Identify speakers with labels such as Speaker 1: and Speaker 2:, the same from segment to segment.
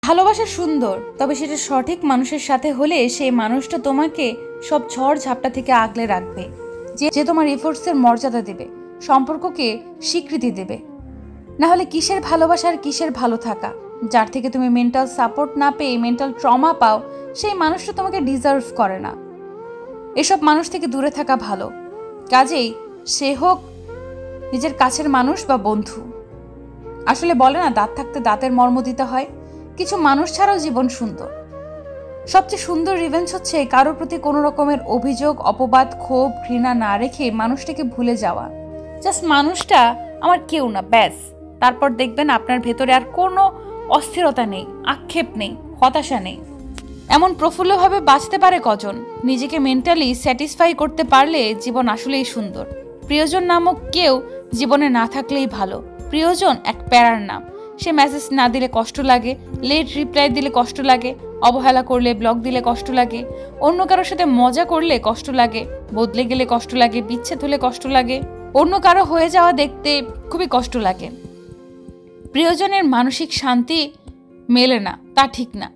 Speaker 1: ভালোবাসা সুন্দর, তবে সেটা সঠিক মানুষের সাথে হলে সেই মানুষটা তোমাকে সব ঝড় ঝাপটা থেকে আগলে রাখবে, যে তোমার এফোর্টসের মর্যাদা দেবে, সম্পর্ককে স্বীকৃতি দেবে। না হলে কিসের ভালোবাসা আর কিসের ভালো থাকা? যার থেকে তুমি মেন্টাল সাপোর্ট না পেয়ে মেন্টাল ট্রমা পাও, সেই মানুষটা তোমাকে ডিজার্ভ করে না। এসব মানুষ থেকে দূরে থাকা ভালো, কাজেই সে হোক নিজের কাছের মানুষ বা বন্ধু। আসলে বলে না, দাঁত থাকতে দাঁতের মর্ম দিতে হয়। কিছু মানুষ ছাড়াও জীবন সুন্দর। সবচেয়ে সুন্দর রিভেঞ্জ হচ্ছে কারোর প্রতি কোনো রকমের অভিযোগ, অপবাদ, ক্ষোভ, ঘৃণা না রেখে মানুষটাকে ভুলে যাওয়া। জাস্ট মানুষটা আমার কেউ না, ব্যাস। তারপর দেখবেন আপনার ভেতরে আর কোনো অস্থিরতা নেই, আক্ষেপ নেই, হতাশা নেই। এমন প্রফুল্লভাবে বাঁচতে পারে কজন? নিজেকে মেন্টালি স্যাটিসফাই করতে পারলে জীবন আসলেই সুন্দর। প্রিয়জন নামক কেউ জীবনে না থাকলেই ভালো। প্রিয়জন এক প্যারার নাম। সে মেসেজ না দিলে কষ্ট লাগে, লেট রিপ্লাই দিলে কষ্ট লাগে, অবহেলা করলে, ব্লক দিলে কষ্ট লাগে, অন্য কারোর সাথে মজা করলে কষ্ট লাগে, বদলে গেলে কষ্ট লাগে, বিচ্ছেদ হলে কষ্ট লাগে, অন্য কারো হয়ে যাওয়া দেখতে খুবই কষ্ট লাগে। প্রিয়জনের মানসিক শান্তি মেলে না তা ঠিক না,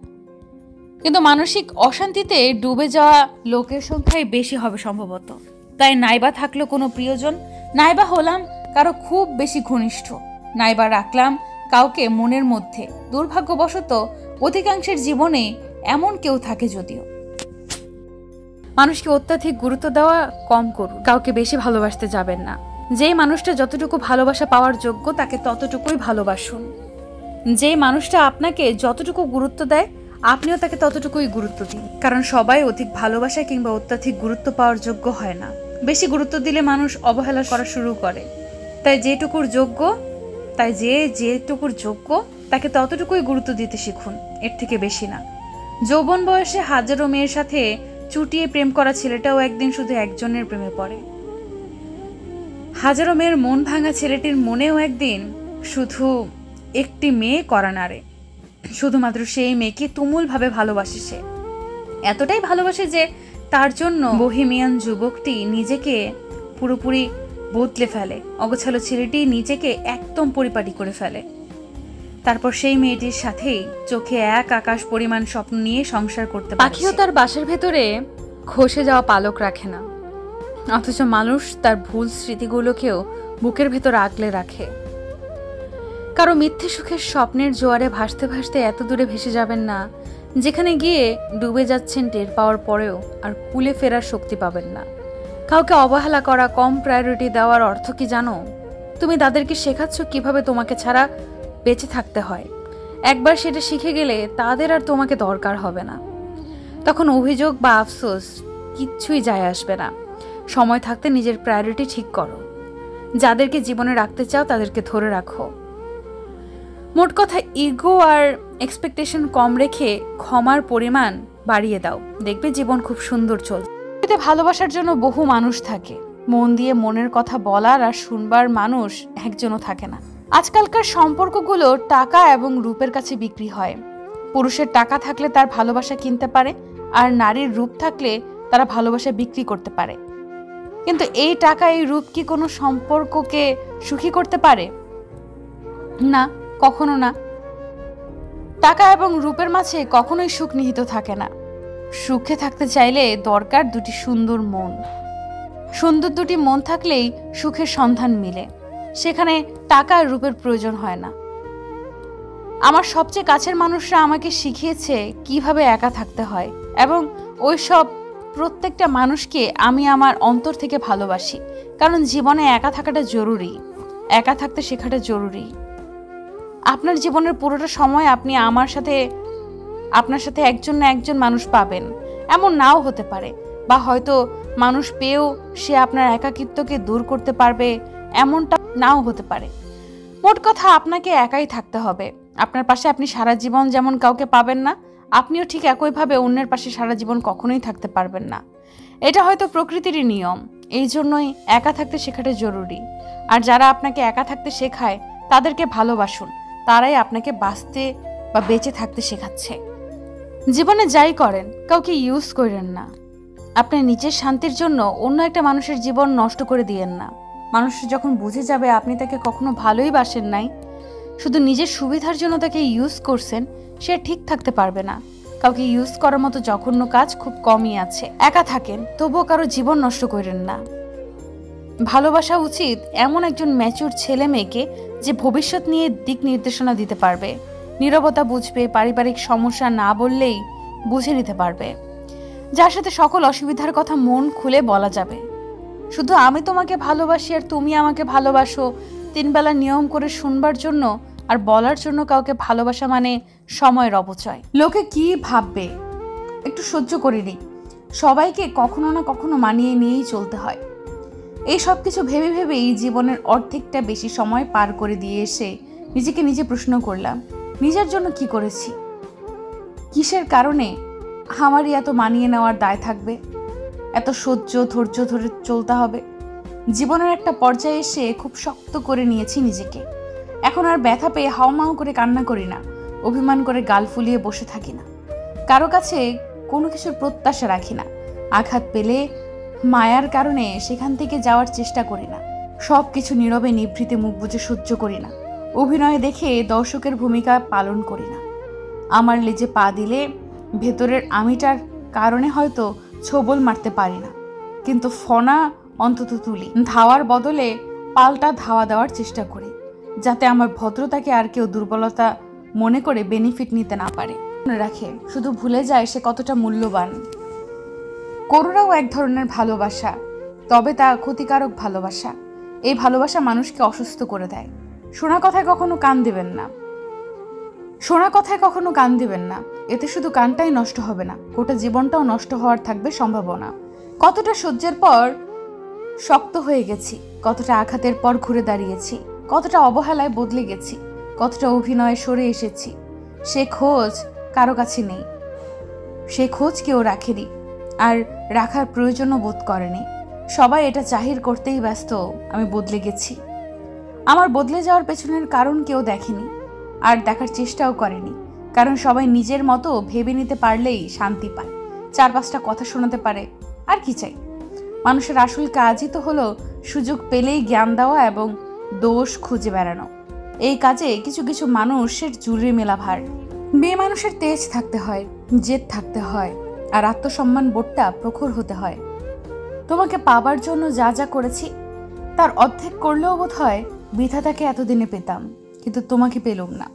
Speaker 1: কিন্তু মানসিক অশান্তিতে ডুবে যাওয়া লোকের সংখ্যাই বেশি হবে সম্ভবত। তাই নাইবা থাকলো কোনো প্রিয়জন, নাইবা হলাম কারো খুব বেশি ঘনিষ্ঠ, নাইবা রাখলাম কাউকে মনের মধ্যে। দুর্ভাগ্যবশত অধিকাংশের জীবনে এমন কেউ থাকে। যদিও মানুষকে অত্যাধিক গুরুত্ব দেওয়া কম করুন, কাউকে বেশি ভালোবাসতে যাবেন না। যেই মানুষটা যতটুকু ভালোবাসা পাওয়ার যোগ্য তাকে ততটুকুই ভালোবাসুন। যেই মানুষটা আপনাকে যতটুকু গুরুত্ব দেয় আপনিও তাকে ততটুকুই গুরুত্ব দিন। কারণ সবাই অধিক ভালোবাসা কিংবা অত্যাধিক গুরুত্ব পাওয়ার যোগ্য হয় না। বেশি গুরুত্ব দিলে মানুষ অবহেলা করা শুরু করে। তাই যেটুকুর যোগ্য তাকে ততটুকুই গুরুত্ব দিতে শিখুন, এর থেকে বেশি না। যৌবন বয়সে হাজারো মেয়ের সাথে চুটিয়ে প্রেম করা ছেলেটাও একদিন শুধু একজনের প্রেমে পড়ে। হাজারো মেয়ের মন ভাঙা ছেলেটির মনেও একদিন শুধু একটি মেয়ে করা নাড়ে। শুধুমাত্র সেই মেয়েকে তুমুলভাবে ভালোবাসে সে। এতটাই ভালোবাসে যে তার জন্য বহিমিয়ান যুবকটি নিজেকে পুরোপুরি বদলে ফেলে। অগোছালো ছেলেটি নিজেকে একদম পরিপাটি করে ফেলে। তারপর সেই মেয়েটির সাথেই চোখে এক আকাশ পরিমাণ স্বপ্ন নিয়ে সংসার করতে পারে। পাখিও তার বাসার ভেতরে খসে যাওয়া পালক রাখে না, অথচ মানুষ তার ভুল স্মৃতিগুলোকেও বুকের ভেতর আগলে রাখে। কারো মিথ্যে সুখের স্বপ্নের জোয়ারে ভাসতে ভাসতে এত দূরে ভেসে যাবেন না যেখানে গিয়ে ডুবে যাচ্ছেন টের পাওয়ার পরেও আর কুলে ফেরার শক্তি পাবেন না। কাউকে অবহেলা করা, কম প্রায়োরিটি দেওয়ার অর্থ কি জানো? তুমি তাদেরকে শেখাচ্ছ কিভাবে তোমাকে ছাড়া বেঁচে থাকতে হয়। একবার সেটা শিখে গেলে তাদের আর তোমাকে দরকার হবে না। তখন অভিযোগ বা আফসোস কিচ্ছুই যায় আসবে না। সময় থাকতে নিজের প্রায়োরিটি ঠিক করো। যাদেরকে জীবনে রাখতে চাও তাদেরকে ধরে রাখো। মোট কথা, ইগো আর এক্সপেকটেশন কম রেখে ক্ষমার পরিমাণ বাড়িয়ে দাও, দেখবে জীবন খুব সুন্দর চলছে। ভালোবাসার জন্য বহু মানুষ থাকে, মন দিয়ে মনের কথা বলার আর শুনবার মানুষ একজনও থাকে না। আজকালকার সম্পর্কগুলো টাকা এবং রূপের কাছে বিক্রি হয়। পুরুষের টাকা থাকলে তার ভালোবাসা কিনতে পারে, আর নারীর রূপ থাকলে তারা ভালোবাসা বিক্রি করতে পারে। কিন্তু এই টাকা, এই রূপ কি কোনো সম্পর্ককে সুখী করতে পারে? না, কখনো না। টাকা এবং রূপের মাঝে কখনোই সুখ নিহিত থাকে না। সুখে থাকতে চাইলে দরকার দুটি সুন্দর মন। সুন্দর দুটি মন থাকলেই সুখের সন্ধান মিলে, সেখানে টাকা আর রূপের প্রয়োজন হয় না। আমার সবচেয়ে কাছের মানুষরা আমাকে শিখিয়েছে কিভাবে একা থাকতে হয়, এবং ওই সব প্রত্যেকটা মানুষকে আমি আমার অন্তর থেকে ভালোবাসি। কারণ জীবনে একা থাকাটা জরুরি, একা থাকতে শেখাটা জরুরি। আপনার জীবনের পুরোটা সময় আপনি আপনার সাথে একজন না একজন মানুষ পাবেন, এমন নাও হতে পারে। বা হয়তো মানুষ পেয়েও সে আপনার একাকিত্বকে দূর করতে পারবে, এমনটা নাও হতে পারে। মোট কথা, আপনাকে একাই থাকতে হবে। আপনার পাশে আপনি সারা জীবন যেমন কাউকে পাবেন না, আপনিও ঠিক একইভাবে অন্যের পাশে সারা জীবন কখনোই থাকতে পারবেন না। এটা হয়তো প্রকৃতিরই নিয়ম। এই জন্যই একা থাকতে শেখাটা জরুরি। আর যারা আপনাকে একা থাকতে শেখায় তাদেরকে ভালোবাসুন, তারাই আপনাকে বাঁচতে বা বেঁচে থাকতে শেখাচ্ছে। জীবনে যাই করেন কাউকে ইউজ করেন না। আপনার নিজের শান্তির জন্য অন্য একটা মানুষের জীবন নষ্ট করে দিয়েন না। মানুষ যখন বুঝে যাবে আপনি তাকে কখনো ভালোই বাসেন নাই, শুধু নিজের সুবিধার জন্য তাকে ইউজ করছেন, সে ঠিক থাকতে পারবে না। কাউকে ইউজ করার মতো জঘন্য কাজ খুব কমই আছে। একা থাকেন, তবুও কারো জীবন নষ্ট করেন না। ভালোবাসা উচিত এমন একজন ম্যাচুর ছেলে মেয়েকে যে ভবিষ্যৎ নিয়ে দিক নির্দেশনা দিতে পারবে, নীরবতা বুঝবে, পারিবারিক সমস্যা না বললেই বুঝে নিতে পারবে, যার সাথে সকল অসুবিধার কথা মন খুলে বলা যাবে। শুধু আমি তোমাকে ভালোবাসি আর তুমি আমাকে ভালোবাসো 3 বেলা নিয়ম করে শুনবার জন্য আর বলার জন্য কাউকে ভালোবাসা মানে সময়ের অপচয়। লোকে কি ভাববে একটু সহ্য করে নিই। সবাইকে কখনো না কখনো মানিয়ে নিয়েই চলতে হয়। এই সব কিছু ভেবে ভেবেই জীবনের অর্ধেকটা বেশি সময় পার করে দিয়ে এসে নিজেকে নিজে প্রশ্ন করলাম, নিজের জন্য কি করেছি? কিসের কারণে আমারই এত মানিয়ে নেওয়ার দায় থাকবে? এত ধৈর্য ধরে চলতে হবে? জীবনের একটা পর্যায়ে এসে খুব শক্ত করে নিয়েছি নিজেকে। এখন আর ব্যথা পেয়ে হাওমাও করে কান্না করি না, অভিমান করে গাল ফুলিয়ে বসে থাকি না, কারো কাছে কোনো কিছুর প্রত্যাশা রাখি না। আঘাত পেলে মায়ার কারণে সেখান থেকে যাওয়ার চেষ্টা করি না। সব কিছু নীরবে নিভৃতে মুখ বুজে সহ্য করি না। অভিনয় দেখে দর্শকের ভূমিকা পালন করি না। আমার লেজে পা দিলে ভেতরের আমিটার কারণে হয়তো ছোবল মারতে পারি না, কিন্তু ফনা অন্তত তুলি। ধাওয়ার বদলে পাল্টা ধাওয়া দেওয়ার চেষ্টা করি, যাতে আমার ভদ্রতাকে আর কেউ দুর্বলতা মনে করে বেনিফিট নিতে না পারে। মনে রাখে, শুধু ভুলে যায় সে কতটা মূল্যবান। করুণাও এক ধরনের ভালোবাসা, তবে তা ক্ষতিকারক ভালোবাসা। এই ভালোবাসা মানুষকে অসুস্থ করে দেয়। শোনা কথায় কখনো কান দিবেন না। এতে শুধু কানটাই নষ্ট হবে না, গোটা জীবনটাও নষ্ট হওয়ার থাকবে সম্ভাবনা। কতটা সহ্যের পর শক্ত হয়ে গেছি, কতটা আঘাতের পর ঘুরে দাঁড়িয়েছি, কতটা অবহেলায় বদলে গেছি, কতটা অভিনয়ে সরে এসেছি। সে খোঁজ কারো কাছে নেই, সে খোঁজ কেউ রাখেনি, আর রাখার প্রয়োজনও বোধ করেনি। সবাই এটা জাহির করতেই ব্যস্ত আমি বদলে গেছি। আমার বদলে যাওয়ার পেছনের কারণ কেউ দেখেনি আর দেখার চেষ্টাও করেনি, কারণ সবাই নিজের মতো ভেবে নিতে পারলেই শান্তি পায়, 4-5টা কথা শোনাতে পারে। আর কি চাই? মানুষের আসল কাজই তো হলো সুযোগ পেলেই জ্ঞান দেওয়া এবং দোষ খুঁজে বেড়ানো। এই কাজে কিছু কিছু মানুষের জুড়ে মেলা ভার। মেয়ে মানুষের তেজ থাকতে হয়, জেদ থাকতে হয়, আর আত্মসম্মান বোধটা প্রখর হতে হয়। তোমাকে পাবার জন্য যা যা করেছি তার অর্ধেক করলেও বোধ হয় বিধাতাকে এতদিনে পেতাম, কিন্তু তোমাকে পেলুম না।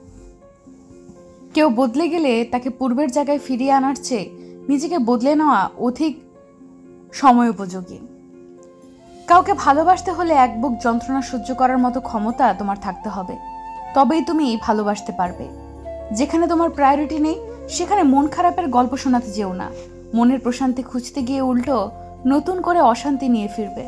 Speaker 1: কেউ বদলে গেলে তাকে পূর্বের জায়গায় ফিরিয়ে আনার চেয়ে নিজেকে বদলে নেওয়া অধিক সময় উপযোগী। কাউকে ভালোবাসতে হলে এক বুক যন্ত্রণা সহ্য করার মতো ক্ষমতা তোমার থাকতে হবে, তবেই তুমি ভালোবাসতে পারবে। যেখানে তোমার প্রায়োরিটি নেই সেখানে মন খারাপের গল্প শোনাতে যেও না। মনের প্রশান্তি খুঁজতে গিয়ে উল্টো নতুন করে অশান্তি নিয়ে ফিরবে।